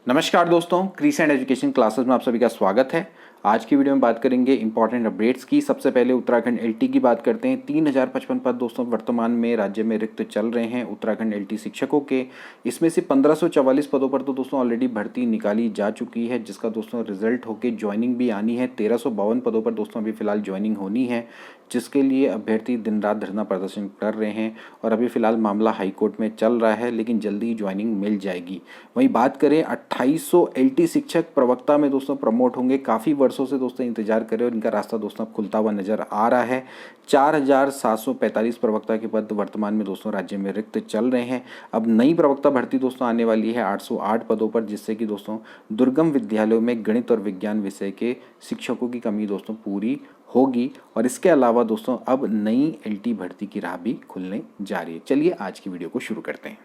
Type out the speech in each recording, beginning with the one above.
नमस्कार दोस्तों, crescent education classes में आप सभी का स्वागत है। आज की वीडियो में बात करेंगे इंपॉर्टेंट अपडेट्स की। सबसे पहले उत्तराखंड एलटी की बात करते हैं। 3055 पद दोस्तों वर्तमान में राज्य में रिक्त चल रहे हैं उत्तराखंड एलटी शिक्षकों के। इसमें से 1544 पदों पर तो दोस्तों ऑलरेडी भर्ती निकाली जा चुकी है, जिसका दोस्तों रिजल्ट होकर ज्वाइनिंग भी आनी है। 1352 पदों पर दोस्तों अभी फिलहाल ज्वाइनिंग होनी है, जिसके लिए अभ्यर्थी दिन रात धरना प्रदर्शन कर रहे हैं और अभी फिलहाल मामला हाईकोर्ट में चल रहा है, लेकिन जल्दी ही ज्वाइनिंग मिल जाएगी। वहीं बात करें 2800 एलटी शिक्षक प्रवक्ता में दोस्तों प्रमोट होंगे। काफ़ी वर्षों से दोस्तों इंतजार कर रहे हैं और इनका रास्ता दोस्तों अब खुलता हुआ नजर आ रहा है। 4745 प्रवक्ता के पद वर्तमान में दोस्तों राज्य में रिक्त चल रहे हैं। अब नई प्रवक्ता भर्ती दोस्तों आने वाली है 808 पदों पर, जिससे कि दोस्तों दुर्गम विद्यालयों में गणित और विज्ञान विषय के शिक्षकों की कमी दोस्तों पूरी होगी। और इसके अलावा दोस्तों अब नई एलटी भर्ती की राह भी खुलने जा रही है। चलिए आज की वीडियो को शुरू करते हैं।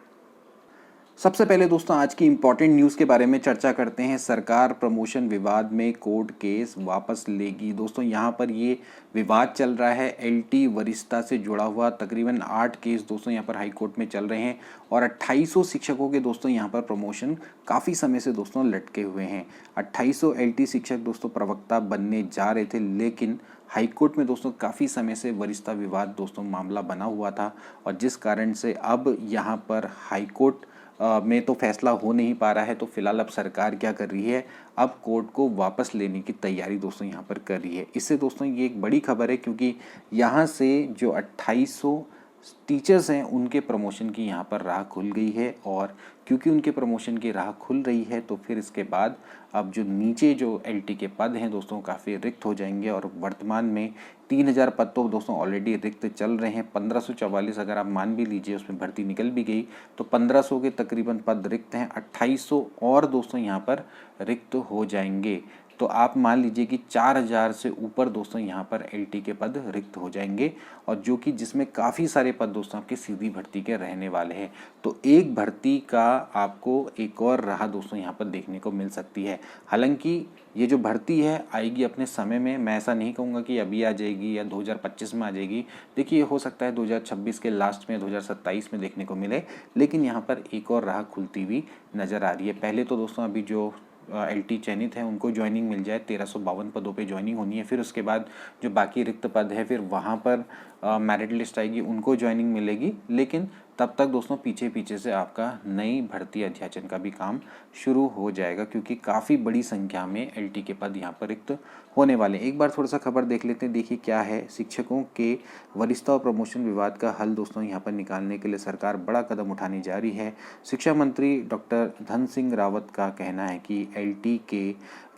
सबसे पहले दोस्तों आज की इंपॉर्टेंट न्यूज़ के बारे में चर्चा करते हैं। सरकार प्रमोशन विवाद में कोर्ट केस वापस लेगी। दोस्तों यहाँ पर ये विवाद चल रहा है एलटी वरिष्ठता से जुड़ा हुआ। तकरीबन 8 केस दोस्तों यहाँ पर हाई कोर्ट में चल रहे हैं और 2800 शिक्षकों के दोस्तों यहाँ पर प्रमोशन काफ़ी समय से दोस्तों लटके हुए हैं। 2800 एलटी शिक्षक दोस्तों प्रवक्ता बनने जा रहे थे, लेकिन हाईकोर्ट में दोस्तों काफ़ी समय से वरिष्ठता विवाद दोस्तों मामला बना हुआ था और जिस कारण से अब यहाँ पर हाईकोर्ट में तो फैसला हो नहीं पा रहा है। तो फिलहाल अब सरकार क्या कर रही है, अब कोर्ट को वापस लेने की तैयारी दोस्तों यहाँ पर कर रही है। इससे दोस्तों ये एक बड़ी खबर है, क्योंकि यहाँ से जो 2800 टीचर्स हैं उनके प्रमोशन की यहाँ पर राह खुल गई है। और क्योंकि उनके प्रमोशन की राह खुल रही है तो फिर इसके बाद अब जो नीचे जो एलटी के पद हैं दोस्तों काफ़ी रिक्त हो जाएंगे। और वर्तमान में 3000 पद तो दोस्तों ऑलरेडी रिक्त चल रहे हैं। 1544 अगर आप मान भी लीजिए उसमें भर्ती निकल भी गई तो 1500 के तकरीबन पद रिक्त हैं। 2800 और दोस्तों यहाँ पर रिक्त हो जाएंगे। तो आप मान लीजिए कि 4000 से ऊपर दोस्तों यहाँ पर एलटी के पद रिक्त हो जाएंगे, और जो कि जिसमें काफ़ी सारे पद दोस्तों आपके सीधी भर्ती के रहने वाले हैं। तो एक भर्ती का आपको एक और राह दोस्तों यहाँ पर देखने को मिल सकती है। हालांकि ये जो भर्ती है आएगी अपने समय में। मैं ऐसा नहीं कहूँगा कि अभी आ जाएगी या 2025 में आ जाएगी। देखिए हो सकता है 2026 के लास्ट में 2027 में देखने को मिले, लेकिन यहाँ पर एक और राह खुलती हुई नज़र आ रही है। पहले तो दोस्तों अभी जो एलटी चयनित है उनको ज्वाइनिंग मिल जाए। 1352 पदों पे ज्वाइनिंग होनी है। फिर उसके बाद जो बाकी रिक्त पद है फिर वहाँ पर मेरिट लिस्ट आएगी, उनको ज्वाइनिंग मिलेगी। लेकिन तब तक दोस्तों पीछे पीछे से आपका नई भर्ती अध्याचन का भी काम शुरू हो जाएगा, क्योंकि काफ़ी बड़ी संख्या में एलटी के पद यहाँ पर रिक्त होने वाले। एक बार थोड़ा सा खबर देख लेते हैं। देखिए क्या है, शिक्षकों के वरिष्ठता और प्रमोशन विवाद का हल दोस्तों यहाँ पर निकालने के लिए सरकार बड़ा कदम उठाने जा रही है। शिक्षा मंत्री डॉक्टर धन सिंह रावत का कहना है कि एलटी के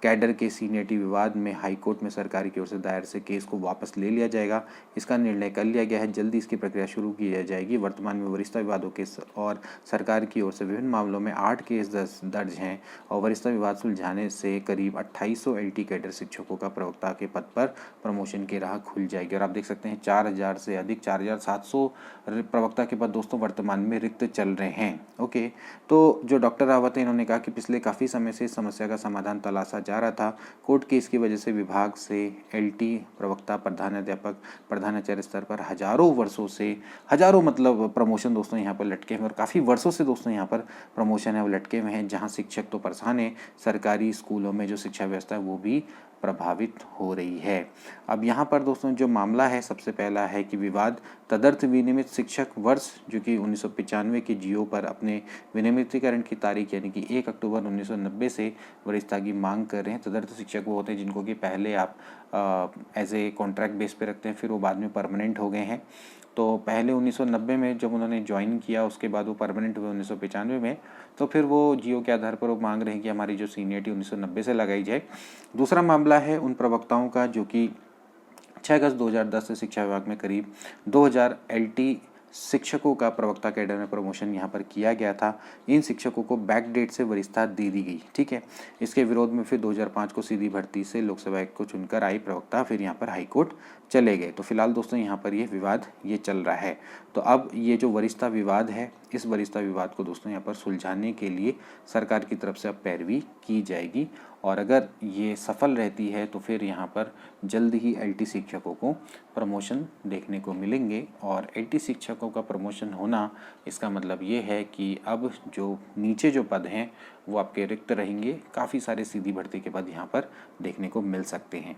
कैडर के सीनियरिटी विवाद में हाईकोर्ट में सरकार की ओर से दायर से केस को वापस ले लिया जाएगा। इसका निर्णय कर लिया गया है। जल्दी इसकी प्रक्रिया शुरू की जाएगी। वर्तमान में वरिष्ठता विवादों के और सरकार की ओर से विभिन्न मामलों में 8 केस दर्ज हैं और वरिष्ठता विवाद सुलझाने से करीब 2800 एलटी कैडर शिक्षकों का प्रवक्ता के पद पर प्रमोशन की राह खुल जाएगी। और आप देख सकते हैं 4000 से अधिक 4700 प्रवक्ता के पद दोस्तों वर्तमान में रिक्त चल रहे हैं। ओके, तो जो डॉक्टर रावत है इन्होंने कहा कि पिछले काफ़ी समय से इस समस्या का समाधान तलाशा जा रहा था। कोर्ट केस की वजह से विभाग से एलटी प्रवक्ता, प्रधानाध्यापक, प्रधानाचार्य स्तर पर हजारों वर्षों से मतलब प्रमोशन दोस्तों यहाँ पर लटके हैं और काफ़ी वर्षों से दोस्तों यहाँ पर प्रमोशन है वो लटके हुए हैं। जहाँ शिक्षक तो परेशान है, सरकारी स्कूलों में जो शिक्षा व्यवस्था है वो भी प्रभावित हो रही है। अब यहाँ पर दोस्तों जो मामला है, सबसे पहला है कि विवाद तदर्थ विनियमित शिक्षक वर्ष जो कि 1995 के जीओ पर अपने विनियमितीकरण की तारीख यानी कि 1 अक्टूबर 1990 से वरिष्ठता की मांग कर रहे हैं। तदर्थ शिक्षक वो होते हैं जिनको कि पहले आप एज ए कॉन्ट्रैक्ट बेस पे रखते हैं, फिर वो बाद में परमानेंट हो गए हैं। तो पहले 1990 में जब उन्होंने ज्वाइन किया, उसके बाद वो परमानेंट हुए 1995 में, तो फिर वो जीओ के आधार पर वो मांग रहे हैं कि हमारी जो सीनियरिटी 1990 से लगाई जाए। दूसरा मामला है उन प्रवक्ताओं का जो कि 6 अगस्त 2010 से शिक्षा विभाग में करीब 2000 एलटी शिक्षकों का प्रवक्ता कैडर में प्रमोशन यहाँ पर किया गया था। इन शिक्षकों को बैक डेट से वरिष्ठता दे दी गई। ठीक है, इसके विरोध में फिर 2005 को सीधी भर्ती से लोकसभा को चुनकर आई प्रवक्ता फिर यहाँ पर हाईकोर्ट चले गए। तो फिलहाल दोस्तों यहाँ पर ये विवाद ये चल रहा है। तो अब ये जो वरिष्ठता विवाद है, इस वरिष्ठता विवाद को दोस्तों यहाँ पर सुलझाने के लिए सरकार की तरफ से अब पैरवी की जाएगी, और अगर ये सफल रहती है तो फिर यहाँ पर जल्द ही एलटी शिक्षकों को प्रमोशन देखने को मिलेंगे। और एलटी शिक्षकों का प्रमोशन होना, इसका मतलब ये है कि अब जो नीचे जो पद हैं वो आपके रिक्त रहेंगे। काफ़ी सारे सीधी भर्ती के पद यहाँ पर देखने को मिल सकते हैं।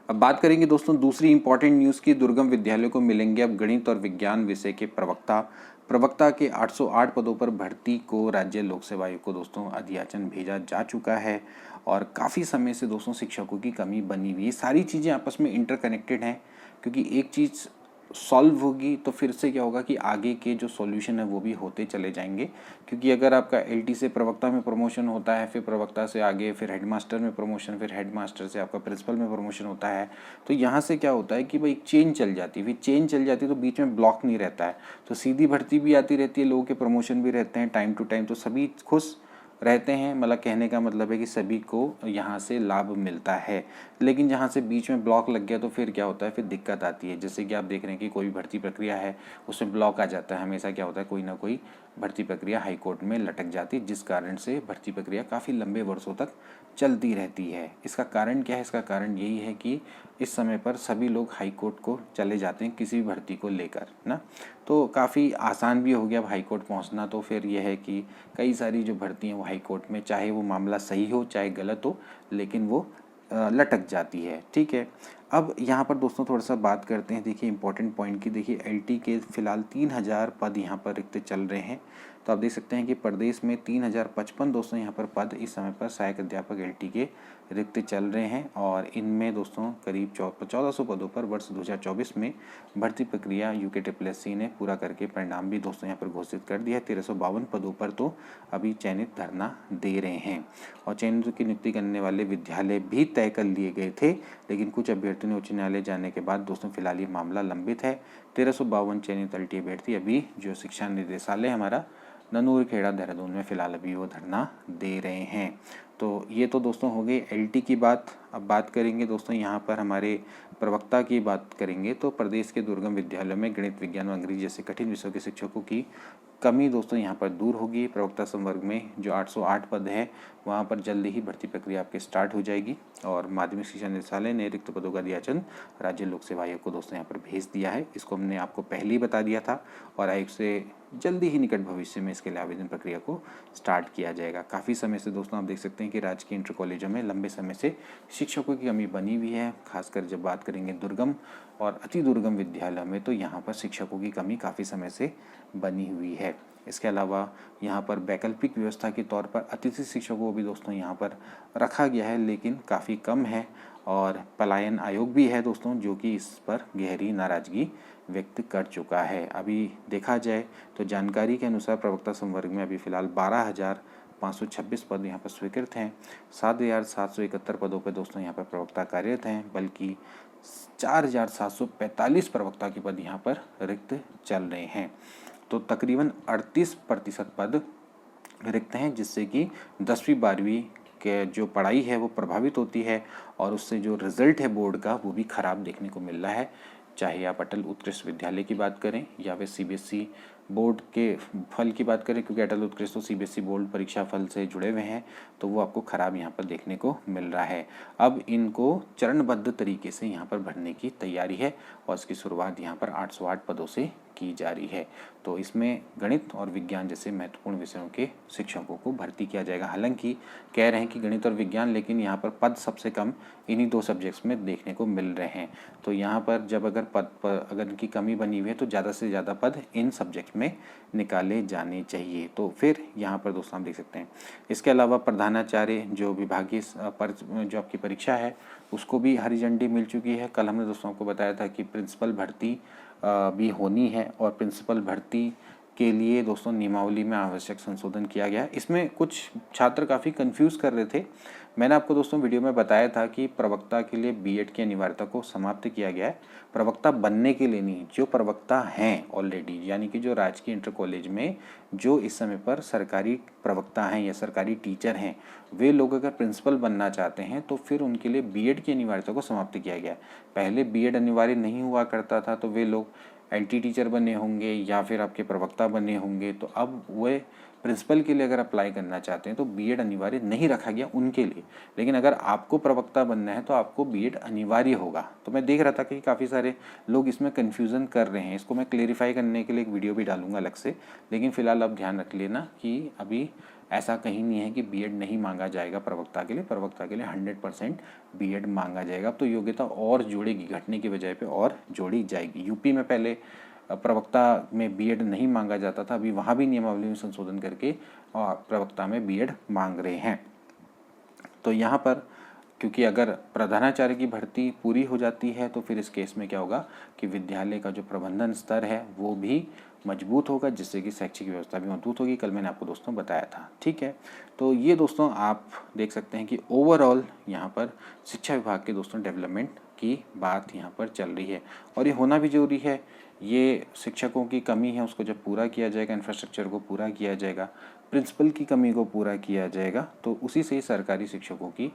अब बात करेंगे दोस्तों दूसरी इंपॉर्टेंट न्यूज़ की। दुर्गम विद्यालयों को मिलेंगे अब गणित और विज्ञान विषय के प्रवक्ता के 808 पदों पर भर्ती को राज्य लोक सेवा आयोग को दोस्तों अधियाचन भेजा जा चुका है। और काफ़ी समय से दोस्तों शिक्षकों की कमी बनी हुई है। सारी चीज़ें आपस में इंटरकनेक्टेड हैं, क्योंकि एक चीज़ सॉल्व होगी तो फिर से क्या होगा कि आगे के जो सॉल्यूशन है वो भी होते चले जाएंगे। क्योंकि अगर आपका एलटी से प्रवक्ता में प्रमोशन होता है, फिर प्रवक्ता से आगे फिर हेडमास्टर में प्रमोशन, फिर हेडमास्टर से आपका प्रिंसिपल में प्रमोशन होता है, तो यहाँ से क्या होता है कि भाई चेन चल जाती है। फिर चेन चल जाती है तो बीच में ब्लॉक नहीं रहता है, तो सीधी भर्ती भी आती रहती है, लोगों के प्रमोशन भी रहते हैं टाइम टू टाइम, तो सभी खुश रहते हैं। मतलब कहने का मतलब है कि सभी को यहाँ से लाभ मिलता है। लेकिन जहाँ से बीच में ब्लॉक लग गया तो फिर क्या होता है, फिर दिक्कत आती है। जैसे कि आप देख रहे हैं कि कोई भी भर्ती प्रक्रिया है उसमें ब्लॉक आ जाता है, हमेशा क्या होता है कोई ना कोई भर्ती प्रक्रिया हाई कोर्ट में लटक जाती है, जिस कारण से भर्ती प्रक्रिया काफ़ी लंबे वर्षों तक चलती रहती है। इसका कारण क्या है? इसका कारण यही है कि इस समय पर सभी लोग हाई कोर्ट को चले जाते हैं किसी भी भर्ती को लेकर ना, तो काफ़ी आसान भी हो गया अब हाई कोर्ट पहुंचना। तो फिर यह है कि कई सारी जो भर्ती हैं वो हाई कोर्ट में, चाहे वो मामला सही हो चाहे गलत हो, लेकिन वो लटक जाती है। ठीक है, अब यहाँ पर दोस्तों थोड़ा सा बात करते हैं। देखिए इंपॉर्टेंट पॉइंट की, देखिए एलटी के फिलहाल 3000 पद यहाँ पर रिक्त चल रहे हैं। तो आप देख सकते हैं कि प्रदेश में 3055 दोस्तों यहाँ पर पद इस समय पर सहायक अध्यापक एलटी के रिक्त चल रहे हैं। और इनमें दोस्तों करीब 1400 पदों पर वर्ष 2024 में भर्ती प्रक्रिया यूके ने पूरा करके परिणाम भी दोस्तों यहाँ पर घोषित कर दिया है। 1352 पदों पर तो अभी चयनित धरना दे रहे हैं, और चयनित की नियुक्ति करने वाले विद्यालय भी तय कर लिए गए थे, लेकिन कुछ अभ्यर्थियों ने उच्च न्यायालय जाने के बाद दोस्तों फिलहाल ये मामला लंबित है। 1352 चयनित एलटी अभ्यर्थी अभी जो शिक्षा निदेशालय हमारा ननूर खेड़ा देहरादून में फिलहाल अभी वो धरना दे रहे हैं। तो ये तो दोस्तों हो गई एलटी की बात। अब बात करेंगे दोस्तों यहाँ पर हमारे प्रवक्ता की बात करेंगे। तो प्रदेश के दुर्गम विद्यालयों में गणित विज्ञान व अंग्रेजी जैसे कठिन विषयों के शिक्षकों की कमी दोस्तों यहाँ पर दूर होगी। प्रवक्ता संवर्ग में जो 808 पद है वहाँ पर जल्दी ही भर्ती प्रक्रिया आपके स्टार्ट हो जाएगी। और माध्यमिक शिक्षा निदेशालय ने रिक्त पदों का अधियाचन राज्य लोक सेवा आयोग को दोस्तों यहाँ पर भेज दिया है। इसको हमने आपको पहले ही बता दिया था, और आयोग से जल्दी ही निकट भविष्य में इसके लिए आवेदन प्रक्रिया को स्टार्ट किया जाएगा। काफ़ी समय से दोस्तों आप देख सकते हैं कि राजकीय इंटर कॉलेजों में लंबे समय से शिक्षकों की कमी बनी हुई है। खासकर जब बात करेंगे दुर्गम और अति दुर्गम विद्यालयों में, तो यहाँ पर शिक्षकों की कमी काफ़ी समय से बनी हुई है। इसके अलावा यहाँ पर वैकल्पिक व्यवस्था के तौर पर अतिथि शिक्षकों को भी दोस्तों यहाँ पर रखा गया है, लेकिन काफ़ी कम है। और पलायन आयोग भी है दोस्तों जो कि इस पर गहरी नाराज़गी व्यक्त कर चुका है। अभी देखा जाए तो जानकारी के अनुसार प्रवक्ता संवर्ग में अभी फ़िलहाल 12,526 पद यहाँ पर स्वीकृत हैं। 7,771 पदों पर दोस्तों यहाँ पर प्रवक्ता कार्यरत हैं, बल्कि 4,745 प्रवक्ता के पद यहाँ पर रिक्त चल रहे हैं। तो तकरीबन 38% पद रिक्त हैं, जिससे कि 10वीं 12वीं के जो पढ़ाई है वो प्रभावित होती है, और उससे जो रिज़ल्ट है बोर्ड का वो भी ख़राब देखने को मिल रहा है। चाहे आप अटल उत्कृष्ट विद्यालय की बात करें या फिर सीबीएसई बोर्ड के फल की बात करें, क्योंकि अटल उत्कृष्ट तो सीबीएसई बोर्ड परीक्षा फल से जुड़े हुए हैं, तो वो आपको ख़राब यहाँ पर देखने को मिल रहा है। अब इनको चरणबद्ध तरीके से यहाँ पर भरने की तैयारी है, और इसकी शुरुआत यहाँ पर 808 पदों से की जा रही है। तो इसमें गणित और विज्ञान जैसे महत्वपूर्ण विषयों के शिक्षकों को भर्ती किया जाएगा। हालांकि कह रहे हैं कि गणित और विज्ञान, लेकिन यहाँ पर पद सबसे कम इन्हीं 2 सब्जेक्ट्स में देखने को मिल रहे हैं। तो यहाँ पर जब अगर इनकी कमी बनी हुई है तो ज़्यादा से ज़्यादा पद इन सब्जेक्ट में निकाले जाने चाहिए। तो फिर यहाँ पर दोस्तों आप देख सकते हैं। इसके अलावा प्रधानाचार्य जो विभागीय जो आपकी परीक्षा है उसको भी हरी झंडी मिल चुकी है। कल हमने दोस्तों आपको बताया था कि प्रिंसिपल भर्ती भी होनी है, और प्रिंसिपल भर्ती के लिए दोस्तों नियमावली में आवश्यक संशोधन किया गया है। इसमें कुछ छात्र काफ़ी कंफ्यूज कर रहे थे। मैंने आपको दोस्तों वीडियो में बताया था कि प्रवक्ता के लिए बीएड की अनिवार्यता को समाप्त किया गया है, प्रवक्ता बनने के लिए नहीं। जो प्रवक्ता हैं ऑलरेडी, यानी कि जो राजकीय इंटर कॉलेज में जो इस समय पर सरकारी प्रवक्ता हैं या सरकारी टीचर हैं, वे लोग अगर प्रिंसिपल बनना चाहते हैं तो फिर उनके लिए बीएड की अनिवार्यता को समाप्त किया गया है। पहले बीएड अनिवार्य नहीं हुआ करता था, तो वे लोग एलटी टीचर बने होंगे या फिर आपके प्रवक्ता बने होंगे। तो अब वे प्रिंसिपल के लिए अगर अप्लाई करना चाहते हैं तो बीएड अनिवार्य नहीं रखा गया उनके लिए। लेकिन अगर आपको प्रवक्ता बनना है तो आपको बीएड अनिवार्य होगा। तो मैं देख रहा था कि काफ़ी सारे लोग इसमें कन्फ्यूज़न कर रहे हैं। इसको मैं क्लेरिफाई करने के लिए एक वीडियो भी डालूंगा अलग से। लेकिन फ़िलहाल आप ध्यान रख लेना कि अभी ऐसा कहीं नहीं है कि बीएड नहीं मांगा जाएगा प्रवक्ता के लिए। प्रवक्ता के लिए 100% बीएड मांगा जाएगा। अब तो योग्यता और जोड़ेगी, घटने की बजाय पे और जोड़ी जाएगी। यूपी में पहले प्रवक्ता में बीएड नहीं मांगा जाता था, अभी वहाँ भी नियमावली में संशोधन करके प्रवक्ता में बीएड मांग रहे हैं। तो यहाँ पर क्योंकि अगर प्रधानाचार्य की भर्ती पूरी हो जाती है तो फिर इस केस में क्या होगा कि विद्यालय का जो प्रबंधन स्तर है वो भी मजबूत होगा, जिससे कि शैक्षिक व्यवस्था भी मजबूत होगी। कल मैंने आपको दोस्तों बताया था, ठीक है। तो ये दोस्तों आप देख सकते हैं कि ओवरऑल यहाँ पर शिक्षा विभाग के दोस्तों डेवलपमेंट की बात यहाँ पर चल रही है और ये होना भी जरूरी है। ये शिक्षकों की कमी है, उसको जब पूरा किया जाएगा, इंफ्रास्ट्रक्चर को पूरा किया जाएगा, प्रिंसिपल की कमी को पूरा किया जाएगा, तो उसी से ही सरकारी शिक्षकों की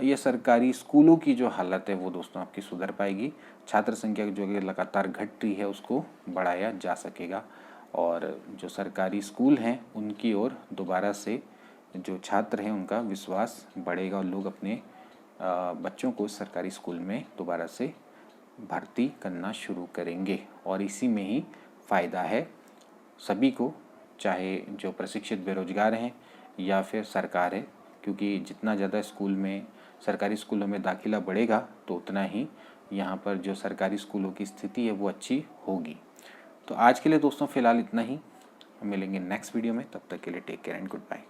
या सरकारी स्कूलों की जो हालत है वो दोस्तों आपकी सुधर पाएगी। छात्र संख्या जो कि लगातार घट रही है उसको बढ़ाया जा सकेगा और जो सरकारी स्कूल हैं उनकी ओर दोबारा से जो छात्र हैं उनका विश्वास बढ़ेगा और लोग अपने बच्चों को सरकारी स्कूल में दोबारा से भर्ती करना शुरू करेंगे। और इसी में ही फ़ायदा है सभी को, चाहे जो प्रशिक्षित बेरोजगार हैं या फिर सरकार है, क्योंकि जितना ज़्यादा स्कूल में सरकारी स्कूलों में दाखिला बढ़ेगा तो उतना ही यहाँ पर जो सरकारी स्कूलों की स्थिति है वो अच्छी होगी। तो आज के लिए दोस्तों फ़िलहाल इतना ही, मिलेंगे नेक्स्ट वीडियो में। तब तक के लिए take care and good bye.